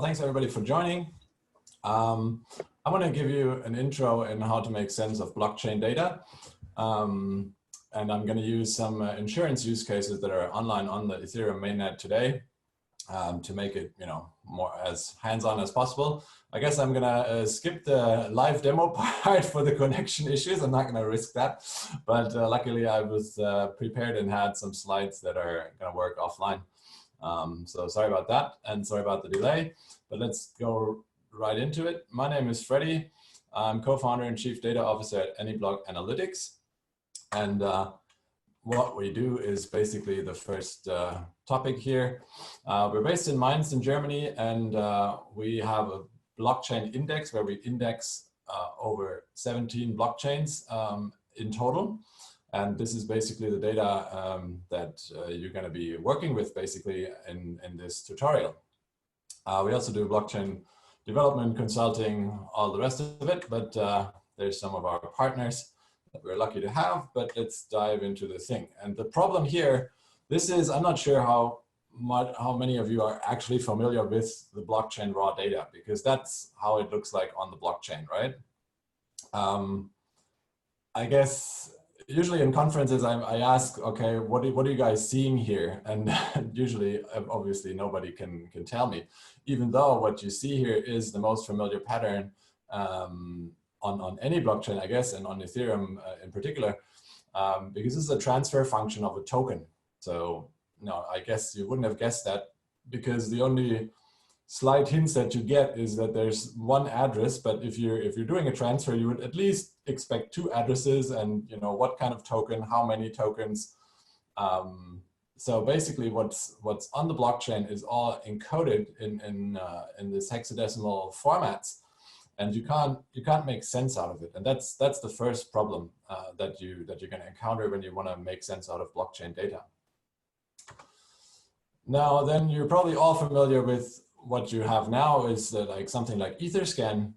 Thanks everybody for joining. I want to give you an intro in how to make sense of blockchain data. And I'm going to use some insurance use cases that are online on the Ethereum mainnet today to make it, more as hands-on as possible. I guess I'm going to skip the live demo part for the connection issues. I'm not going to risk that. But luckily I was prepared and had some slides that are going to work offline. So sorry about that and sorry about the delay, but let's go right into it. My name is Freddy. I'm co-founder and chief data officer at Anyblock Analytics. And what we do is basically the first topic here. We're based in Mainz in Germany, and we have a blockchain index where we index over 17 blockchains in total. And this is basically the data that you're going to be working with basically in this tutorial. We also do blockchain development, consulting, all the rest of it, but there's some of our partners that we're lucky to have, but let's dive into the thing. And the problem here, this is, I'm not sure how many of you are actually familiar with the blockchain raw data, because that's how it looks like on the blockchain, right? I guess usually in conferences, I ask, okay, what are you guys seeing here? And usually, obviously, nobody can tell me, even though what you see here is the most familiar pattern on any blockchain, I guess, and on Ethereum in particular, because this is a transfer function of a token. So, no, I guess you wouldn't have guessed that, because the only slight hints that you get is that there's one address, but if you're doing a transfer, you would at least expect two addresses and what kind of token, how many tokens. So basically what's on the blockchain is all encoded in this hexadecimal formats, and you can't make sense out of it. And that's the first problem that you're going to encounter when you want to make sense out of blockchain data. Now then, you're probably all familiar with what you have now is like something like Etherscan,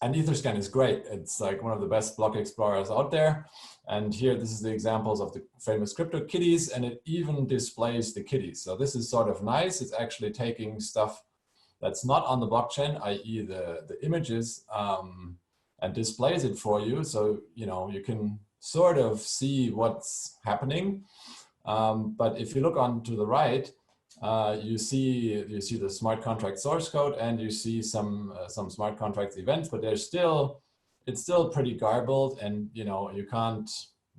and Etherscan is great. It's like one of the best block explorers out there. And here, this is the examples of the famous crypto kitties, and it even displays the kitties. So this is sort of nice. It's actually taking stuff that's not on the blockchain, i.e. the images, and displays it for you. So, you can sort of see what's happening. But if you look on to the right, you see the smart contract source code, and you see some smart contracts events, but it's still pretty garbled, and you can't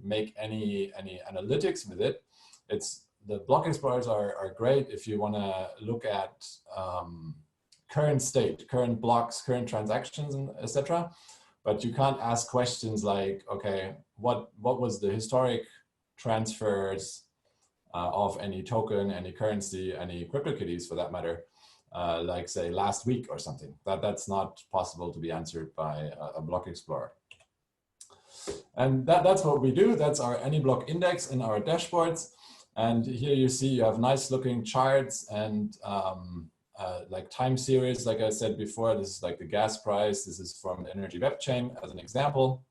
make any analytics with it. The block explorers are great if you want to look at current state, current blocks, current transactions, and etc. But you can't ask questions like, okay, what was the historic transfers of any token, any currency, any CryptoKitties for that matter, like say last week or something. That's not possible to be answered by a block explorer. And that's what we do. That's our Anyblock index in our dashboards. And here you see you have nice looking charts and like time series. Like I said before, this is like the gas price. This is from the energy web chain as an example.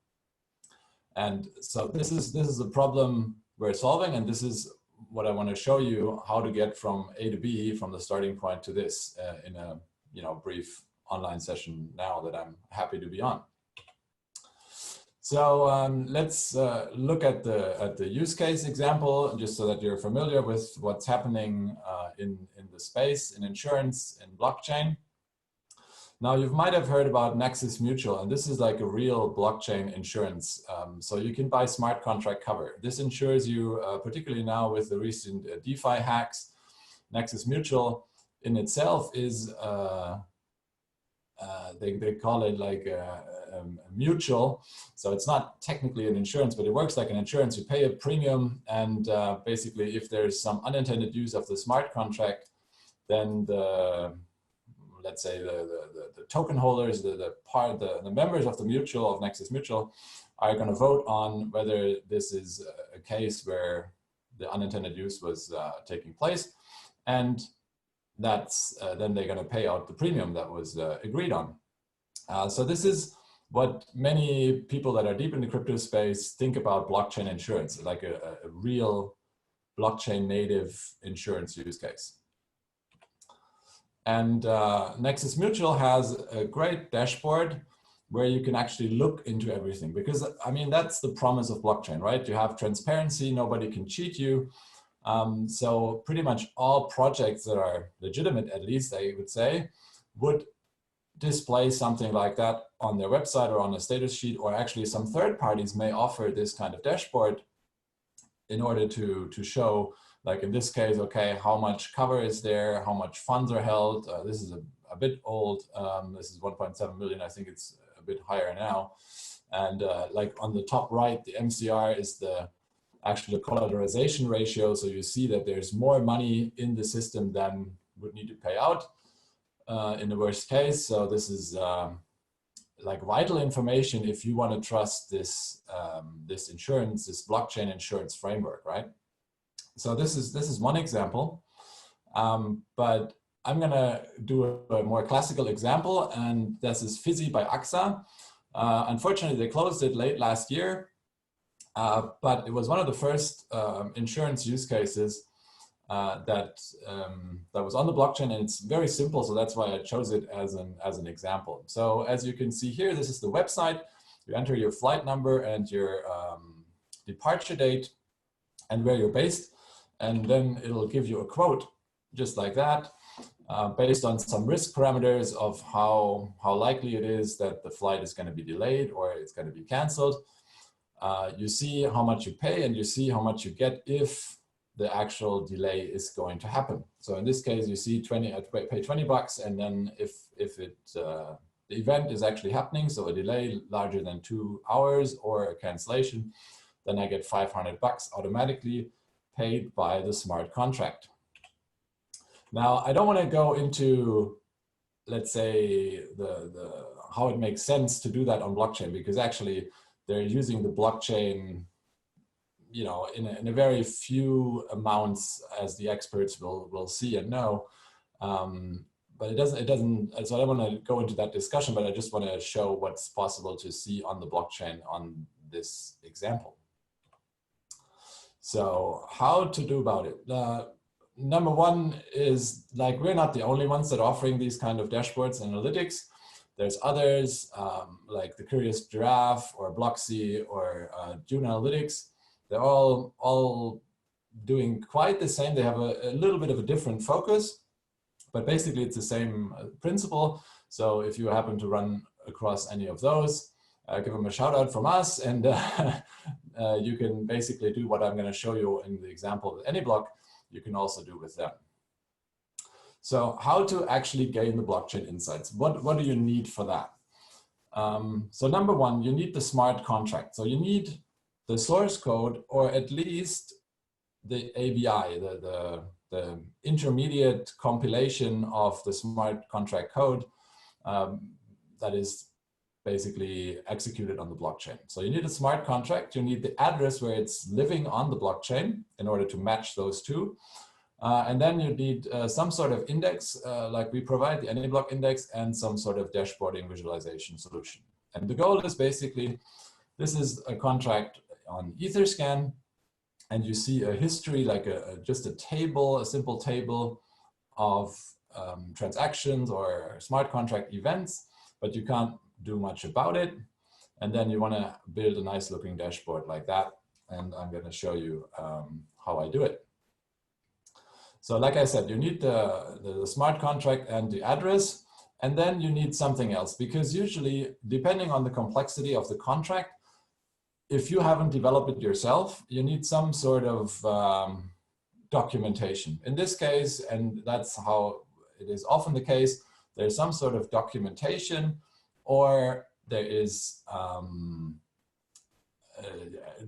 And so this is the problem we're solving, and this is what I want to show you, how to get from A to B, from the starting point to this in a brief online session now that I'm happy to be on. So let's look at the use case example, just so that you're familiar with what's happening in the space, in insurance, in blockchain. Now, you might have heard about Nexus Mutual, and this is like a real blockchain insurance. So you can buy smart contract cover. This insures you, particularly now with the recent DeFi hacks. Nexus Mutual in itself is, they call it like a mutual. So it's not technically an insurance, but it works like an insurance. You pay a premium, and basically if there's some unintended use of the smart contract, then let's say the token holders, the members of the mutual, of Nexus Mutual, are going to vote on whether this is a case where the unintended use was taking place, and that's then they're going to pay out the premium that was agreed on. So this is what many people that are deep in the crypto space think about blockchain insurance, like a real blockchain native insurance use case. And Nexus Mutual has a great dashboard where you can actually look into everything, because I mean, that's the promise of blockchain, right? You have transparency, nobody can cheat you. So pretty much all projects that are legitimate, at least I would say, would display something like that on their website or on a status sheet, or actually some third parties may offer this kind of dashboard in order to show, like in this case, okay, how much cover is there, how much funds are held. This is a bit old. This is 1.7 million. I think it's a bit higher now. And like on the top right, the MCR is the actual collateralization ratio. So you see that there's more money in the system than would need to pay out in the worst case. So this is like vital information if you want to trust this this insurance, this blockchain insurance framework, right? So this is one example, but I'm gonna do a more classical example, and this is Fizzy by AXA. Unfortunately, they closed it late last year, but it was one of the first insurance use cases that was on the blockchain, and it's very simple, so that's why I chose it as an example. So as you can see here, this is the website. You enter your flight number and your departure date and where you're based, and then it'll give you a quote just like that, based on some risk parameters of how likely it is that the flight is going to be delayed or it's going to be canceled. You see how much you pay, and you see how much you get if the actual delay is going to happen. So in this case, you see pay 20 bucks, and then if the event is actually happening, so a delay larger than 2 hours or a cancellation, then I get 500 bucks automatically paid by the smart contract. Now, I don't want to go into, let's say, how it makes sense to do that on blockchain, because actually they're using the blockchain, you know, in a very few amounts, as the experts will see and know. But it doesn't, so I don't want to go into that discussion, but I just want to show what's possible to see on the blockchain on this example. So how to do about it? Number one is, like, we're not the only ones that are offering these kind of dashboards and analytics. There's others like the Curious Giraffe or Blocksy or June Analytics. They're all doing quite the same. They have a little bit of a different focus, but basically it's the same principle. So if you happen to run across any of those, give them a shout out from us, and you can basically do what I'm going to show you in the example with Anyblock. You can also do with them. So how to actually gain the blockchain insights? What do you need for that? So number one, you need the smart contract. So you need the source code, or at least the ABI, the intermediate compilation of the smart contract code that is basically executed on the blockchain. So you need a smart contract, you need the address where it's living on the blockchain in order to match those two. And then you need some sort of index, like we provide the Anyblock index, and some sort of dashboarding visualization solution. And the goal is basically, this is a contract on Etherscan, and you see a history, like just a table, a simple table of transactions or smart contract events, but you can't do much about it. And then you want to build a nice looking dashboard like that. And I'm going to show you how I do it. So like I said, you need the smart contract and the address, and then you need something else, because usually, depending on the complexity of the contract, if you haven't developed it yourself, you need some sort of documentation. In this case, and that's how it is often the case, there's some sort of documentation, or there is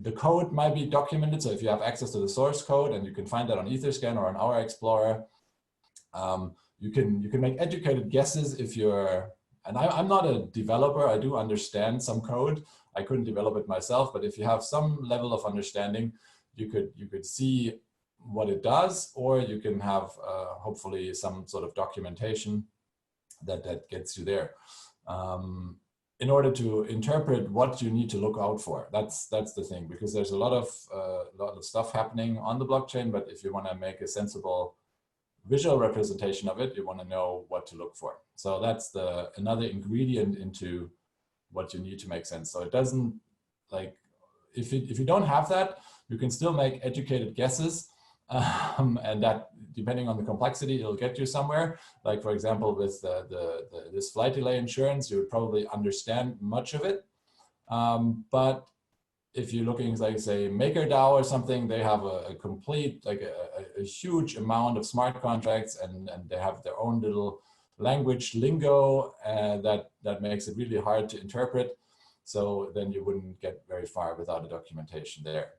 the code might be documented. So if you have access to the source code, and you can find that on Etherscan or on our Explorer, you can make educated guesses if you're, and I'm not a developer, I do understand some code. I couldn't develop it myself, but if you have some level of understanding, you could see what it does, or you can have hopefully some sort of documentation that gets you there. In order to interpret what you need to look out for. That's the thing, because there's a lot of stuff happening on the blockchain, but if you want to make a sensible visual representation of it, you want to know what to look for. So that's another ingredient into what you need to make sense. So it doesn't, like, if you don't have that, you can still make educated guesses, and that, depending on the complexity, it'll get you somewhere. Like, for example, with this flight delay insurance, you would probably understand much of it. But if you're looking, like, say, MakerDAO or something, they have a complete, like a huge amount of smart contracts, and they have their own little language lingo that makes it really hard to interpret. So then you wouldn't get very far without a documentation there.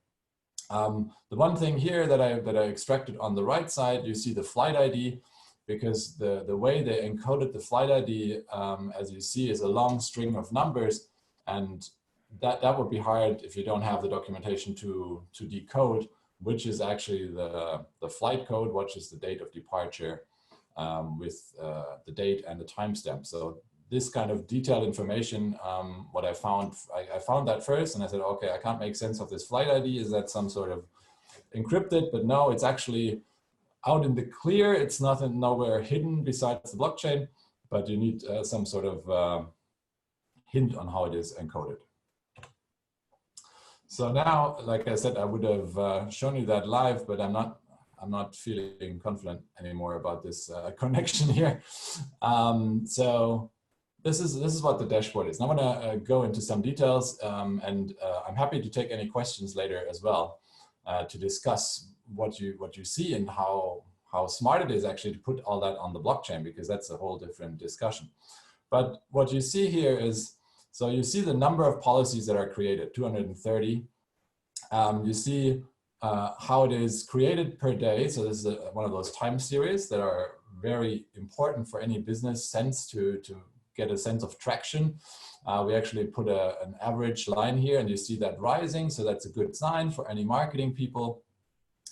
The one thing here that I extracted on the right side, you see the flight ID, because the way they encoded the flight ID, as you see, is a long string of numbers, and that would be hard if you don't have the documentation to decode, which is actually the flight code, which is the date of departure, with the date and the timestamp. So this kind of detailed information, what I found that first, and I said, okay, I can't make sense of this flight ID. Is that some sort of encrypted? But no, it's actually out in the clear. It's nowhere hidden besides the blockchain, but you need some sort of hint on how it is encoded. So now, like I said, I would have shown you that live, but I'm not feeling confident anymore about this connection here. So this is what the dashboard is. And I'm going to go into some details, and I'm happy to take any questions later as well to discuss what you see and how smart it is actually to put all that on the blockchain, because that's a whole different discussion. But what you see here is, so you see the number of policies that are created, 230. You see how it is created per day. So this is one of those time series that are very important for any business sense to get a sense of traction. We actually put an average line here, and you see that rising. So that's a good sign for any marketing people.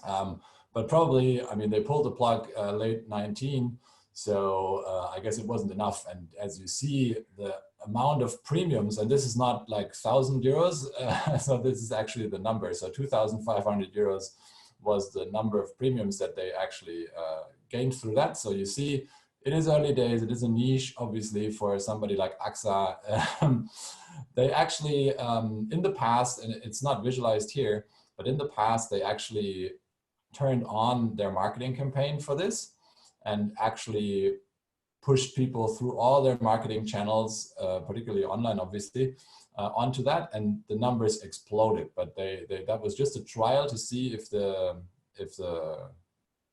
But probably, I mean, they pulled the plug late 19. So I guess it wasn't enough. And as you see, the amount of premiums, and this is not like 1,000 euros, so this is actually the number. So 2,500 euros was the number of premiums that they actually gained through that. So you see, it is early days. It is a niche, obviously, for somebody like AXA. They actually, in the past, and it's not visualized here, but in the past, they actually turned on their marketing campaign for this and actually pushed people through all their marketing channels, particularly online, obviously, onto that, and the numbers exploded. But that was just a trial to see if the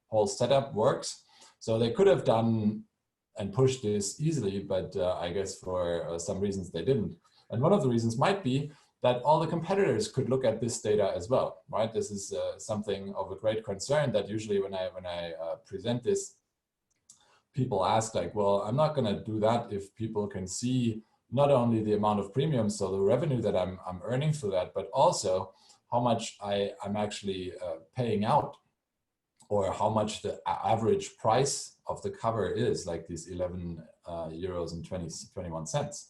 whole setup works. So they could have done and pushed this easily, but I guess for some reasons they didn't. And one of the reasons might be that all the competitors could look at this data as well, right? This is something of a great concern that usually when I present this, people ask, like, well, I'm not going to do that if people can see not only the amount of premiums, so the revenue that I'm earning through that, but also how much I'm actually paying out, or how much the average price of the cover is, like these 11 euros and 21 cents.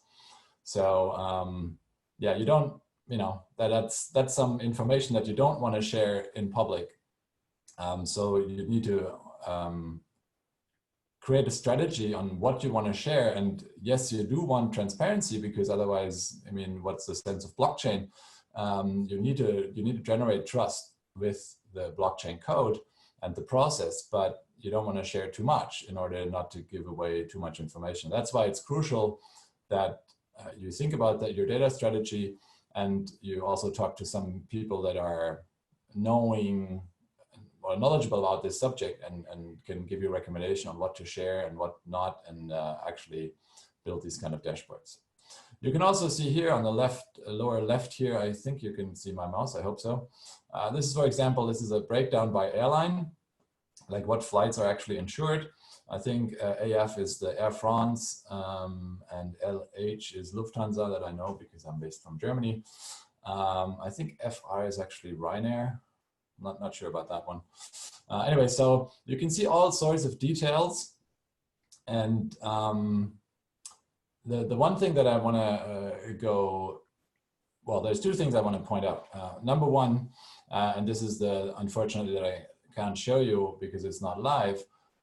So yeah, you don't, you know, that's some information that you don't want to share in public. So you need to create a strategy on what you want to share. And yes, you do want transparency, because otherwise, I mean, what's the sense of blockchain? You need to generate trust with the blockchain code and the process, but you don't want to share too much in order not to give away too much information. That's why it's crucial that you think about that, your data strategy, and you also talk to some people that are knowing or knowledgeable about this subject and can give you a recommendation on what to share and what not, and actually build these kind of dashboards. You can also see here on the left, lower left here, I think you can see my mouse, I hope so. This is, for example, this is a breakdown by airline, like what flights are actually insured. I think AF is the Air France, and LH is Lufthansa, that I know because I'm based from Germany. I think FR is actually Ryanair. Not sure about that one. Anyway, so you can see all sorts of details. And the one thing that I want to well, there's two things I want to point out. Number one, and this is unfortunately that I can't show you because it's not live,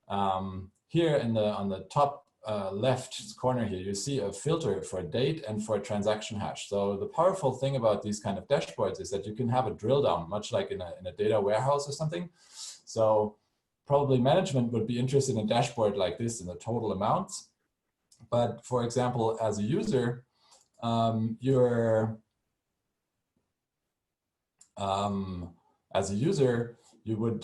Here on the top left corner here, you see a filter for date and for transaction hash. So the powerful thing about these kind of dashboards is that you can have a drill down, much like in a data warehouse or something. So probably management would be interested in a dashboard like this in the total amounts. But for example, as a user, you would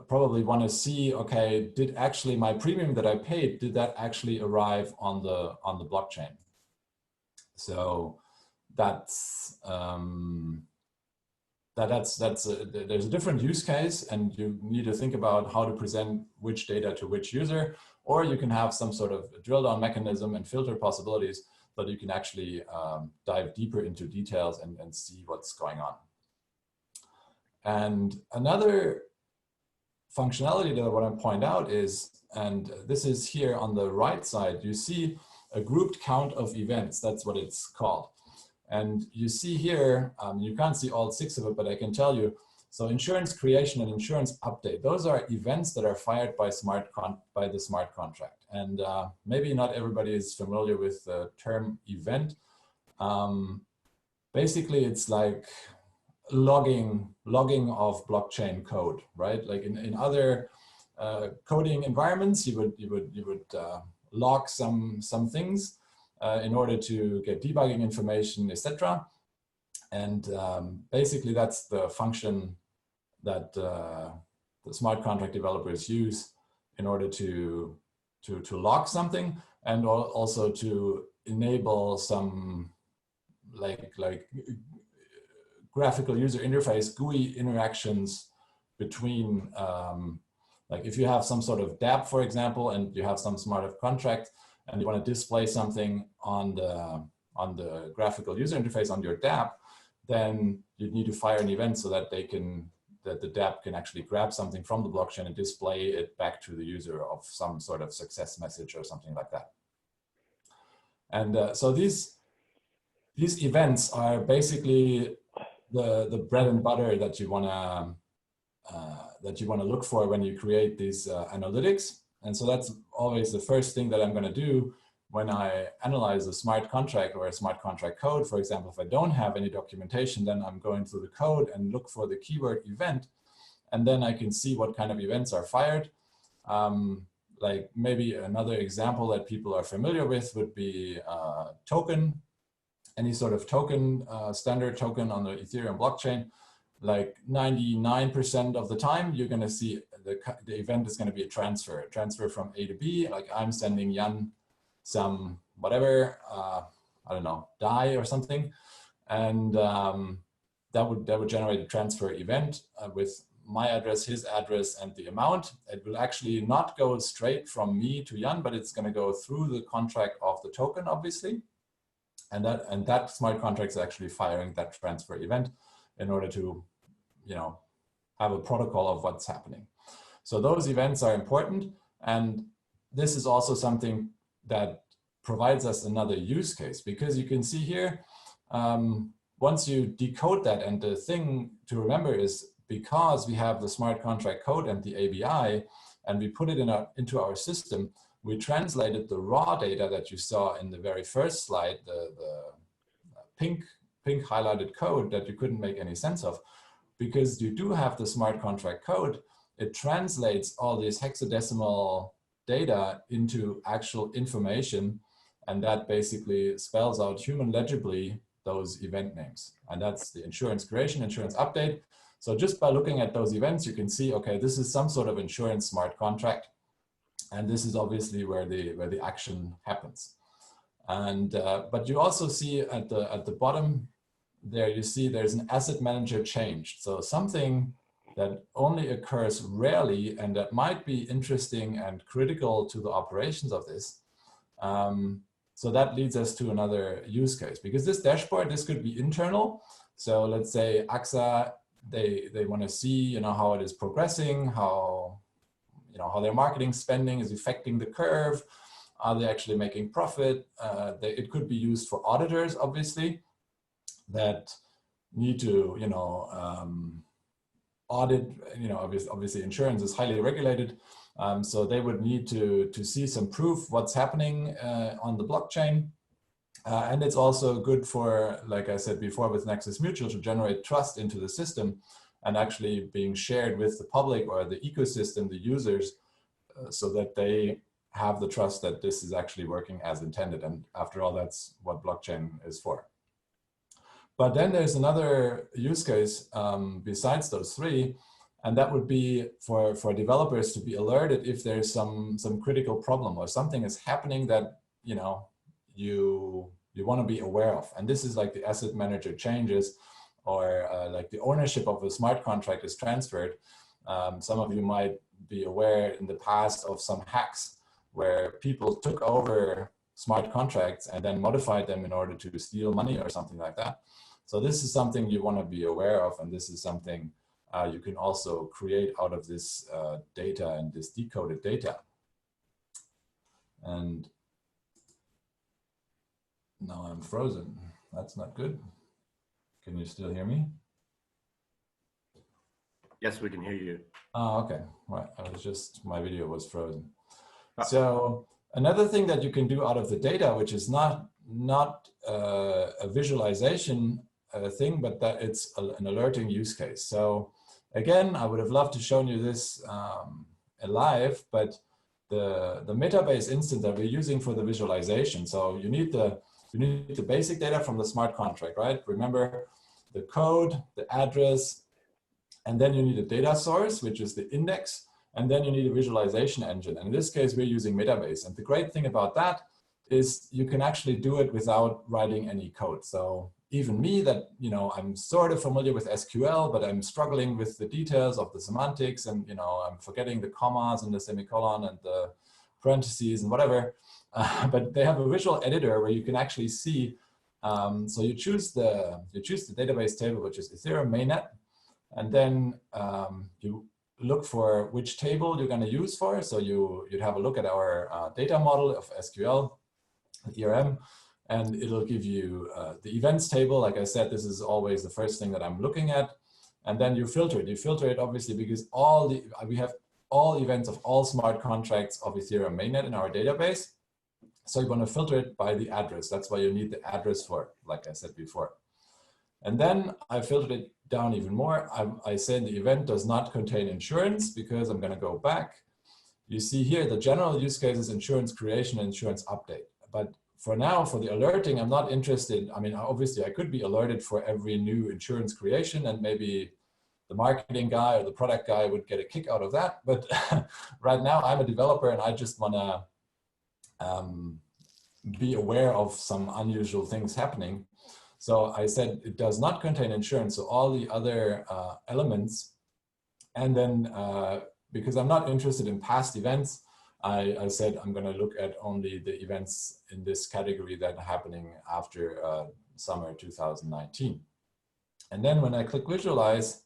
probably want to see, okay, did actually my premium that I paid, did that actually arrive on the blockchain? So that's there's a different use case, and you need to think about how to present which data to which user, or you can have some sort of drill down mechanism and filter possibilities that you can actually dive deeper into details and see what's going on. And another functionality that I want to point out is, and this is here on the right side, you see a grouped count of events. That's what it's called. And you see here, you can't see all 6 of it, but I can tell you, so insurance creation and insurance update, those are events that are fired by the smart contract. And maybe not everybody is familiar with the term event. Basically, it's like logging of blockchain code, right? Like in other coding environments, you would log some things in order to get debugging information, etc. And basically, that's the function that the smart contract developers use in order to log something, and also to enable some like graphical user interface GUI interactions between, like if you have some sort of dApp, for example, and you have some smart contract, and you want to display something on the graphical user interface on your dApp, then you need to fire an event so that the dApp can actually grab something from the blockchain and display it back to the user of some sort of success message or something like that. And so these events are basically the bread and butter that you want to look for when you create these analytics. And so that's always the first thing that I'm going to do when I analyze a smart contract or a smart contract code. For example, if I don't have any documentation, then I'm going through the code and look for the keyword event, and then I can see what kind of events are fired. Like maybe another example that people are familiar with would be token. Any sort of token, standard token on the Ethereum blockchain, like 99% of the time, you're going to see the event is going to be a transfer from A to B. Like I'm sending Jan some whatever, I don't know, DAI or something, and that would generate a transfer event with my address, his address, and the amount. It will actually not go straight from me to Jan, but it's going to go through the contract of the token, obviously. And that smart contract is actually firing that transfer event in order to, have a protocol of what's happening. So those events are important. And this is also something that provides us another use case, because you can see here, once you decode that, and the thing to remember is, because we have the smart contract code and the ABI, and we put it into our system, we translated the raw data that you saw in the very first slide, the pink highlighted code that you couldn't make any sense of. Because you do have the smart contract code, it translates all this hexadecimal data into actual information, and that basically spells out human legibly those event names. And that's the insurance creation, insurance update. So just by looking at those events, you can see, okay, this is some sort of insurance smart contract. And this is obviously where the action happens. And but you also see at the bottom there, you see there's an asset manager changed. So something that only occurs rarely, and that might be interesting and critical to the operations of this. So that leads us to another use case, because this dashboard, this could be internal. So let's say AXA, they want to see, how it is progressing, how their marketing spending is affecting the curve. Are they actually making profit? It could be used for auditors, obviously, that need to, audit. Obviously insurance is highly regulated, So they would need to see some proof what's happening on the blockchain. And it's also good for, like I said before, with Nexus Mutual to generate trust into the system and actually being shared with the public or the ecosystem, the users, so that they have the trust that this is actually working as intended. And after all, that's what blockchain is for. But then there's another use case besides those three, and that would be for developers to be alerted if there's some critical problem or something is happening that you want to be aware of. And this is like the asset manager changes, or like the ownership of a smart contract is transferred. Some of you might be aware in the past of some hacks where people took over smart contracts and then modified them in order to steal money or something like that. So this is something you want to be aware of, and this is something you can also create out of this data and this decoded data. And now I'm frozen. That's not good. Can you still hear me? Yes, we can hear you. Oh, okay. Right. My video was frozen. So another thing that you can do out of the data, which is not a visualization thing, but that it's an alerting use case. So again, I would have loved to show you this live, but the Metabase instance that we're using for the visualization. So you need the basic data from the smart contract, right? Remember the code, the address, and then you need a data source, which is the index, and then you need a visualization engine. And in this case, we're using Metabase. And the great thing about that is you can actually do it without writing any code. So even me that, I'm sort of familiar with SQL, but I'm struggling with the details of the semantics, and, I'm forgetting the commas and the semicolon and the parentheses and whatever. But they have a visual editor where you can actually see. So you choose the database table, which is Ethereum mainnet, and then you look for which table you're going to use for. So you'd have a look at our data model of SQL, ERM, and it'll give you the events table. Like I said, this is always the first thing that I'm looking at. And then you filter it. You filter it obviously because we have all events of all smart contracts of Ethereum mainnet in our database. So you want to filter it by the address. That's why you need the address for it, like I said before. And then I filtered it down even more. I said the event does not contain insurance because I'm going to go back. You see here, the general use case is insurance creation and insurance update. But for now, for the alerting, I'm not interested. I mean, obviously, I could be alerted for every new insurance creation, and maybe the marketing guy or the product guy would get a kick out of that. But right now, I'm a developer, and I just want to be aware of some unusual things happening. So I said it does not contain insurance, so all the other elements. And then because I'm not interested in past events, I said I'm going to look at only the events in this category that are happening after summer 2019. And then when I click visualize,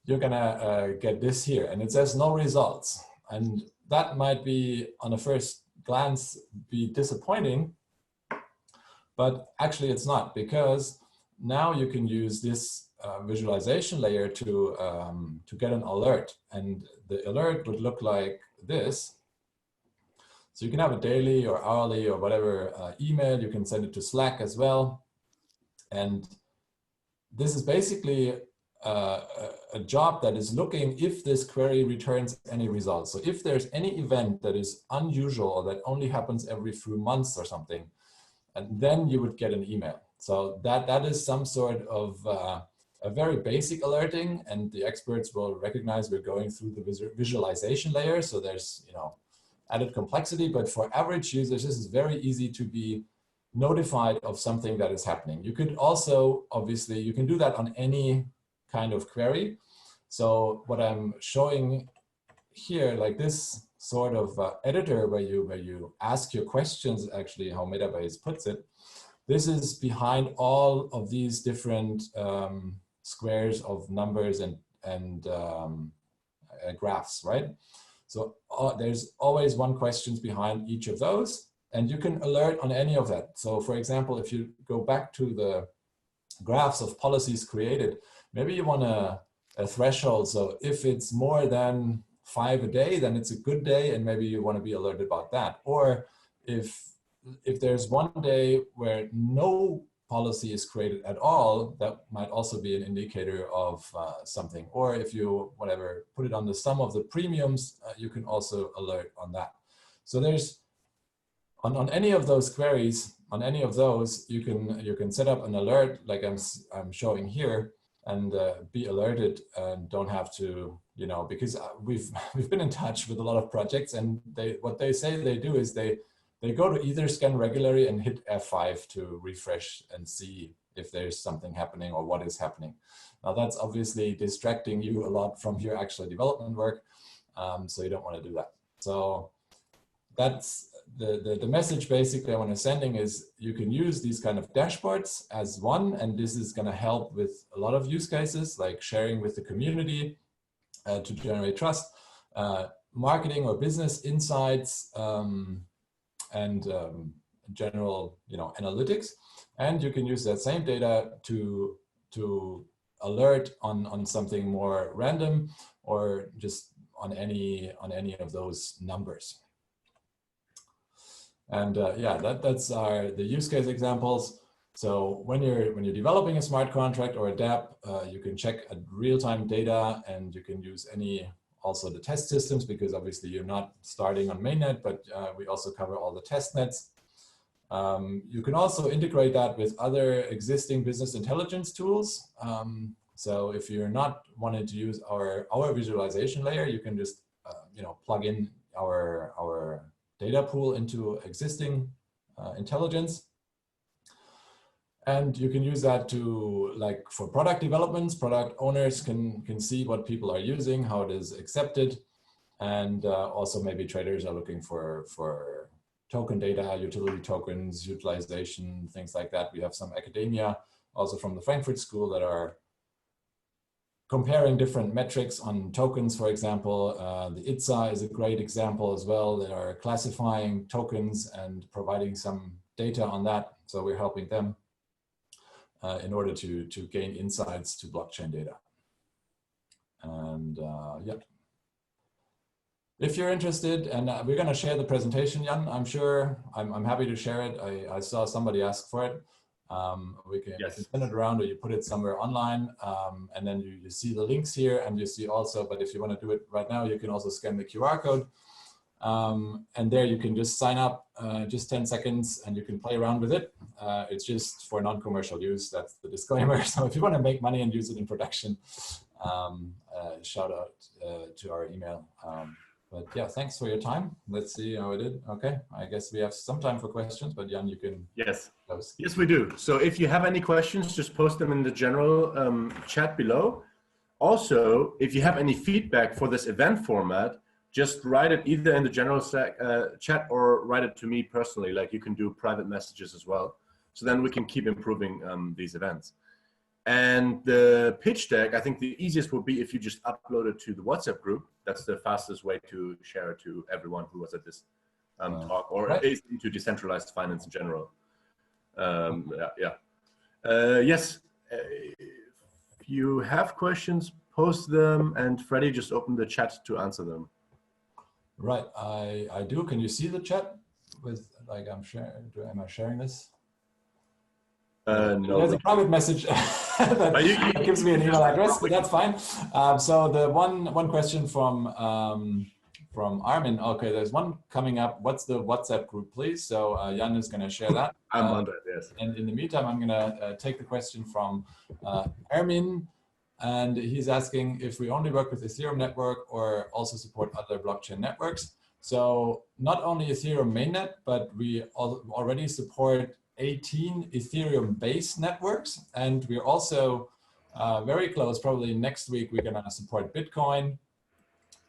you're going to get this here, and it says no results. And that might be, on a first glance, be disappointing. But actually it's not, because now you can use this visualization layer to get an alert. And the alert would look like this. So you can have a daily or hourly or whatever email. You can send it to Slack as well. And this is basically a job that is looking if this query returns any results. So if there's any event that is unusual or that only happens every few months or something, and then you would get an email. So that is some sort of a very basic alerting, and the experts will recognize we're going through the visualization layer. So there's added complexity, but for average users, this is very easy to be notified of something that is happening. You could also, obviously, you can do that on any kind of query. So what I'm showing here, like this sort of editor where you ask your questions, actually how Metabase puts it, this is behind all of these different squares of numbers and graphs, right? So there's always one question behind each of those, and you can alert on any of that. So for example, if you go back to the graphs of policies created, maybe you want a threshold. So if it's more than 5 a day, then it's a good day, and maybe you want to be alerted about that. Or if there's one day where no policy is created at all, that might also be an indicator of something. Or if you put it on the sum of the premiums, you can also alert on that. So there's on any of those queries, on any of those, you can set up an alert like I'm showing here, and be alerted, and don't have to, because we've been in touch with a lot of projects, and what they say they do is they go to Etherscan regularly and hit F5 to refresh and see if there's something happening or what is happening. Now that's obviously distracting you a lot from your actual development work, so you don't want to do that. So that's the message basically I want to sending is you can use these kind of dashboards as one, and this is going to help with a lot of use cases like sharing with the community to generate trust, marketing or business insights, and general analytics. And you can use that same data to alert on something more random, or just on any of those numbers. And yeah, that's the use case examples. So when you're developing a smart contract or a dApp, you can check real-time data, and you can use also the test systems, because obviously you're not starting on mainnet, but we also cover all the test nets. You can also integrate that with other existing business intelligence tools. So if you're not wanting to use our visualization layer, you can just plug in our data pool into existing intelligence. And you can use that to, like, for product developments, product owners can see what people are using, how it is accepted. And also maybe traders are looking for token data, utility tokens, utilization, things like that. We have some academia also from the Frankfurt School that are comparing different metrics on tokens, for example. The ITSA is a great example as well. They are classifying tokens and providing some data on that. So we're helping them in order to gain insights to blockchain data. And yeah. If you're interested, and we're going to share the presentation, Jan, I'm sure, I'm happy to share it. I saw somebody ask for it. We can send it around, or you put it somewhere online, and then you see the links here, and you see also, but if you want to do it right now, you can also scan the QR code. And there you can just sign up, just 10 seconds, and you can play around with it. It's just for non-commercial use. That's the disclaimer. So if you want to make money and use it in production, shout out to our email. But yeah, thanks for your time. Let's see how it did. Okay, I guess we have some time for questions, but Jan, you can. Yes, close. Yes, we do. So if you have any questions, just post them in the general chat below. Also, if you have any feedback for this event format, just write it either in the general chat or write it to me personally. Like, you can do private messages as well. So then we can keep improving these events. And the pitch deck, I think the easiest would be if you just upload it to the WhatsApp group. That's the fastest way to share it to everyone who was at this talk, or at least into decentralized finance in general. Yes, if you have questions, post them, and Freddy just opened the chat to answer them. Right, I do. Can you see the chat? With, like, I'm sharing. Am I sharing this? No. There's a private message that gives me an email address, but that's fine. So the one question from Armin. Okay, there's one coming up. What's the WhatsApp group, please? So Jan is going to share that. I'm under it, yes. And in the meantime, I'm going to take the question from Armin, and he's asking if we only work with Ethereum network or also support other blockchain networks. So not only Ethereum mainnet, but we already support 18 Ethereum base networks, and we're also very close. Probably next week we're going to support Bitcoin,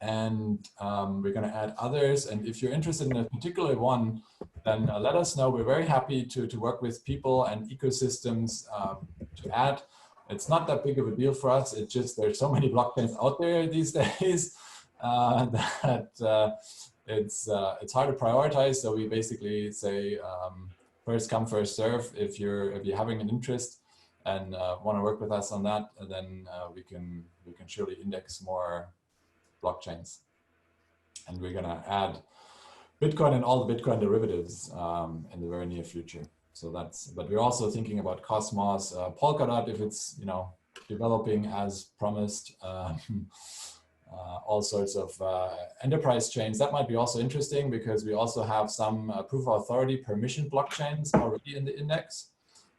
and we're going to add others. And if you're interested in a particular one, then let us know. We're very happy to work with people and ecosystems to add. It's not that big of a deal for us. It's just there's so many blockchains out there these days that it's hard to prioritize. So we basically say first come, first serve. If you're having an interest and want to work with us on that, then we can surely index more blockchains. And we're gonna add Bitcoin and all the Bitcoin derivatives in the very near future. So that's, but we're also thinking about Cosmos, Polkadot, if it's, you know, developing as promised, all sorts of enterprise chains. That might be also interesting because we also have some proof of authority permission blockchains already in the index.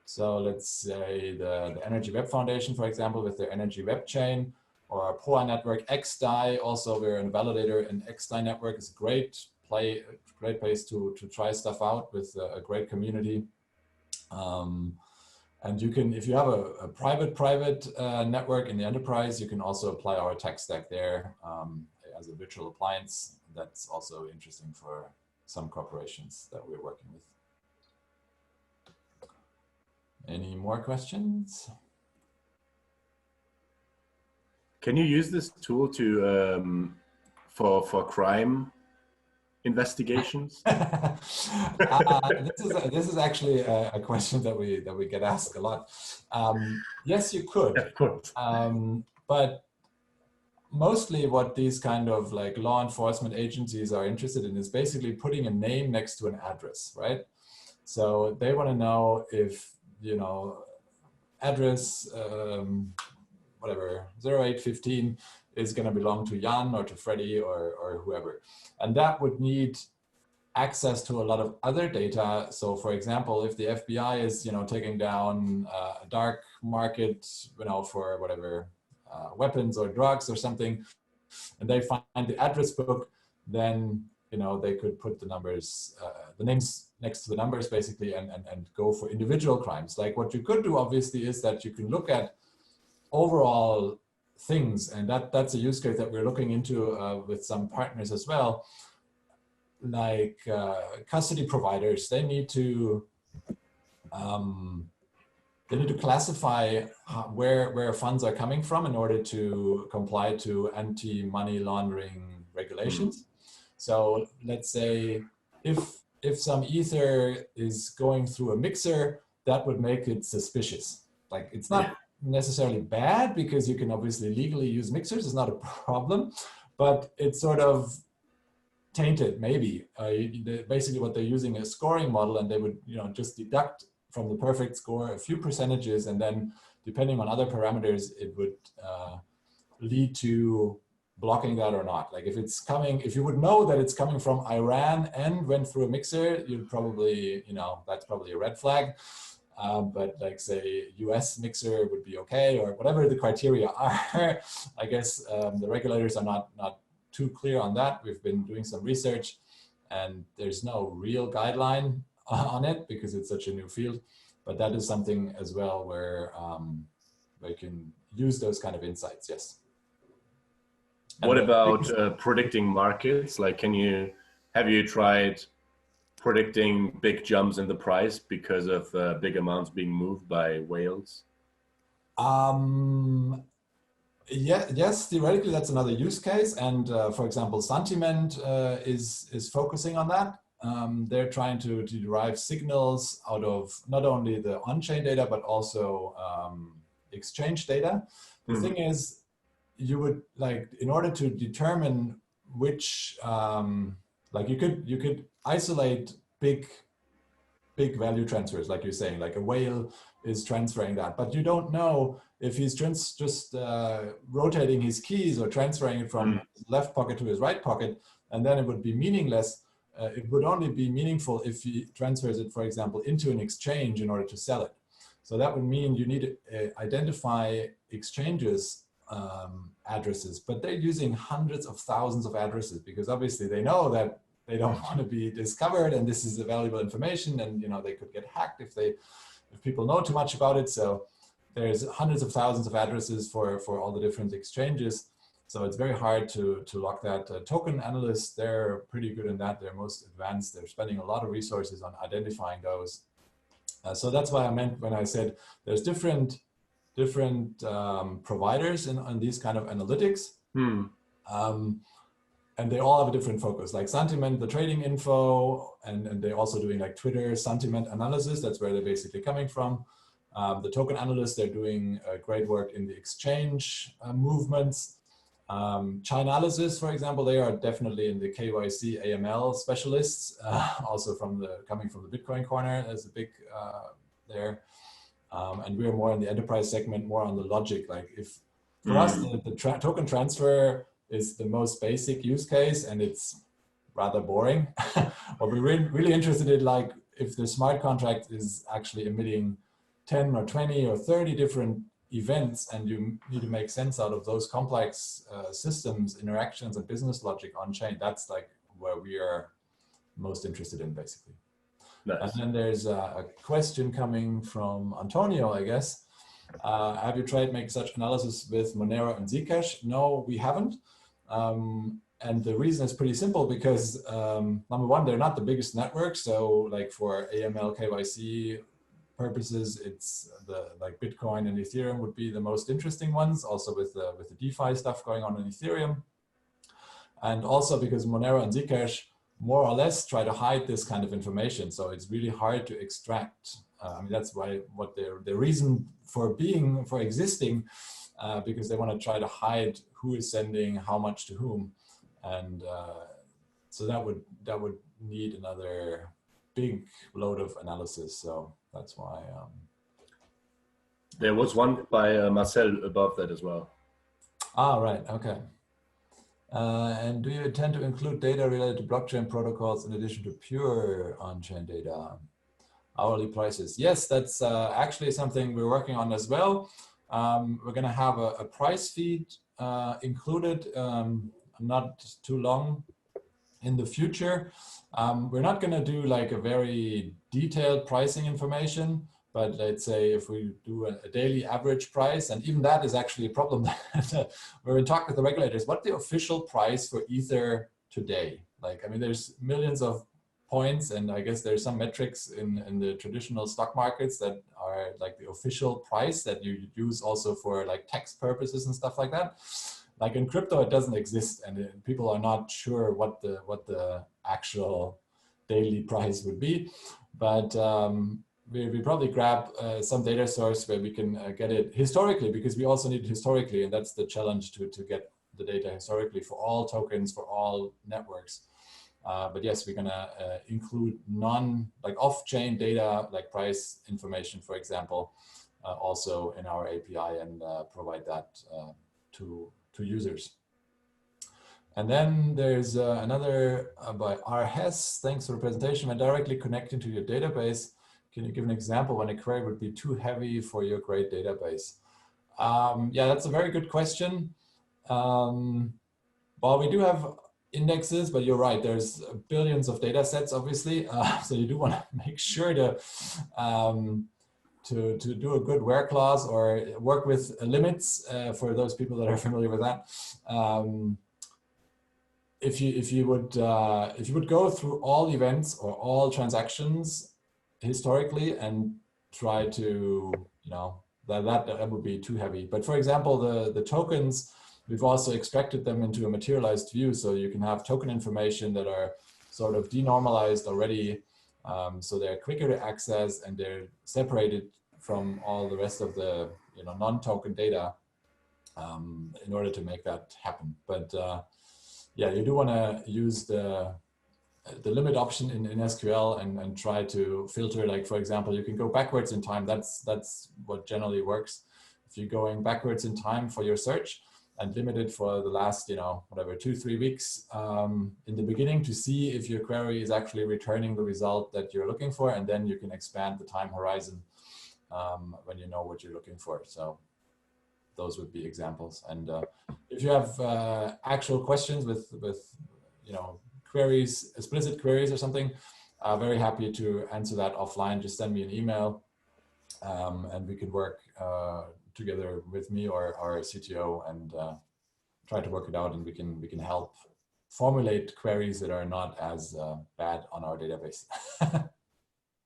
So let's say the Energy Web Foundation, for example, with their Energy Web chain, or our POA network, XDAI. Also, we're a validator, and XDAI network is a great place to try stuff out with a great community. And you can, if you have a private network in the enterprise, you can also apply our tech stack there as a virtual appliance. That's also interesting for some corporations that we're working with. Any more questions? Can you use this tool to for crime investigations? This is actually a question that we get asked a lot. Yes, you could, Of course. but mostly what these kind of like law enforcement agencies are interested in is basically putting a name next to an address, right? So they want to know if, you know, address whatever 0815 is going to belong to Jan or to Freddy or whoever, and that would need access to a lot of other data. So for example, if the FBI is, you know, taking down a dark market, you know, for whatever weapons or drugs or something, and they find the address book, then, you know, they could put the numbers, the names next to the numbers basically, and go for individual crimes. Like what you could do obviously is that you can look at overall things, and that's a use case that we're looking into with some partners as well. Like custody providers, they need to classify where funds are coming from in order to comply to anti-money laundering regulations. So let's say if some ether is going through a mixer, that would make it suspicious. Like it's not necessarily bad because you can obviously legally use mixers, it's not a problem, but it's sort of tainted maybe. Basically what they're using is a scoring model, and they would, you know, just deduct from the perfect score a few percentages, and then depending on other parameters, it would lead to blocking that or not. Like if it's coming, if you would know that it's coming from Iran and went through a mixer, you'd probably, you know, that's probably a red flag. But like say US mixer would be okay, or whatever the criteria are. I guess the regulators are not too clear on that. We've been doing some research, and there's no real guideline on it because it's such a new field. But that is something as well where they can use those kind of insights. Yes. What about predicting markets? Like, have you tried predicting big jumps in the price because of big amounts being moved by whales? Yes, theoretically that's another use case, and for example, Sentiment is focusing on that. They're trying to derive signals out of not only the on-chain data but also exchange data. The thing is, you would like, in order to determine which like you could isolate big value transfers, like you're saying, like a whale is transferring that, but you don't know if he's just rotating his keys or transferring it from his left pocket to his right pocket, and then it would be meaningless. It would only be meaningful if he transfers it, for example, into an exchange in order to sell it. So that would mean you need to identify exchanges addresses, but they're using hundreds of thousands of addresses because obviously they know that they don't want to be discovered, and this is valuable information, and you know they could get hacked if people know too much about it. So there's hundreds of thousands of addresses for all the different exchanges. So it's very hard to lock that. Token analysts, they're pretty good in that. They're most advanced. They're spending a lot of resources on identifying those. So that's what I meant when I said there's different providers on these kind of analytics. And they all have a different focus, like Sentiment, the trading info, and they're also doing like Twitter sentiment analysis. That's where they're basically coming from. The token analysts, they're doing great work in the exchange movements. Chainalysis, for example, they are definitely in the KYC AML specialists, also coming from the Bitcoin corner as a big there. And we're more in the enterprise segment, more on the logic. Like if for us, the token transfer is the most basic use case, and it's rather boring. What we're really interested in, like if the smart contract is actually emitting 10 or 20 or 30 different events, and you need to make sense out of those complex systems, interactions, and business logic on chain. That's like where we are most interested in, basically. Nice. And then there's a question coming from Antonio, I guess. Have you tried make such analysis with Monero and Zcash? No, we haven't. And the reason is pretty simple because number one, they're not the biggest network. So like for AML, KYC purposes, it's like Bitcoin and Ethereum would be the most interesting ones, also with the DeFi stuff going on in Ethereum. And also because Monero and Zcash more or less try to hide this kind of information. So it's really hard to extract. I mean, that's why what the reason for existing, because they want to try to hide who is sending how much to whom. And so that would need another big load of analysis. So that's why. There was one by Marcel above that as well. Ah, right. Okay. And do you intend to include data related to blockchain protocols in addition to pure on-chain data? Hourly prices. Yes, that's actually something we're working on as well. We're going to have a price feed included not too long in the future. We're not going to do like a very detailed pricing information, but let's say if we do a daily average price, and even that is actually a problem. We're in talk with the regulators. What's the official price for Ether today? Like, I mean, there's millions of points, and I guess there's some metrics in the traditional stock markets that are like the official price that you use also for like tax purposes and stuff like that. Like in crypto, it doesn't exist, and people are not sure what the actual daily price would be. But we probably grab some data source where we can get it historically, because we also need it historically, and that's the challenge to get the data historically for all tokens, for all networks. But yes, we're gonna include like off-chain data, like price information, for example, also in our API, and provide that to users. And then there's another by R. Hess. Thanks for the presentation. When directly connecting to your database, can you give an example when a query would be too heavy for your great database? Yeah, that's a very good question. Well, we do have indexes, but you're right, there's billions of data sets, obviously. So you do want to make sure to do a good where clause or work with limits for those people that are familiar with that. If you would go through all events or all transactions historically and try to, that would be too heavy. But for example, the tokens, we've also extracted them into a materialized view, so you can have token information that are sort of denormalized already. So they're quicker to access, and they're separated from all the rest of the non-token data in order to make that happen. But yeah, you do want to use the limit option in SQL and try to filter. Like, for example, you can go backwards in time. That's what generally works. If you're going backwards in time for your search and limit it for the last, whatever, 2-3 weeks in the beginning to see if your query is actually returning the result that you're looking for, and then you can expand the time horizon when you know what you're looking for. So those would be examples. And if you have actual questions with queries, explicit queries or something, very happy to answer that offline. Just send me an email, and we can work together with me or our CTO and try to work it out, and we can help formulate queries that are not as bad on our database.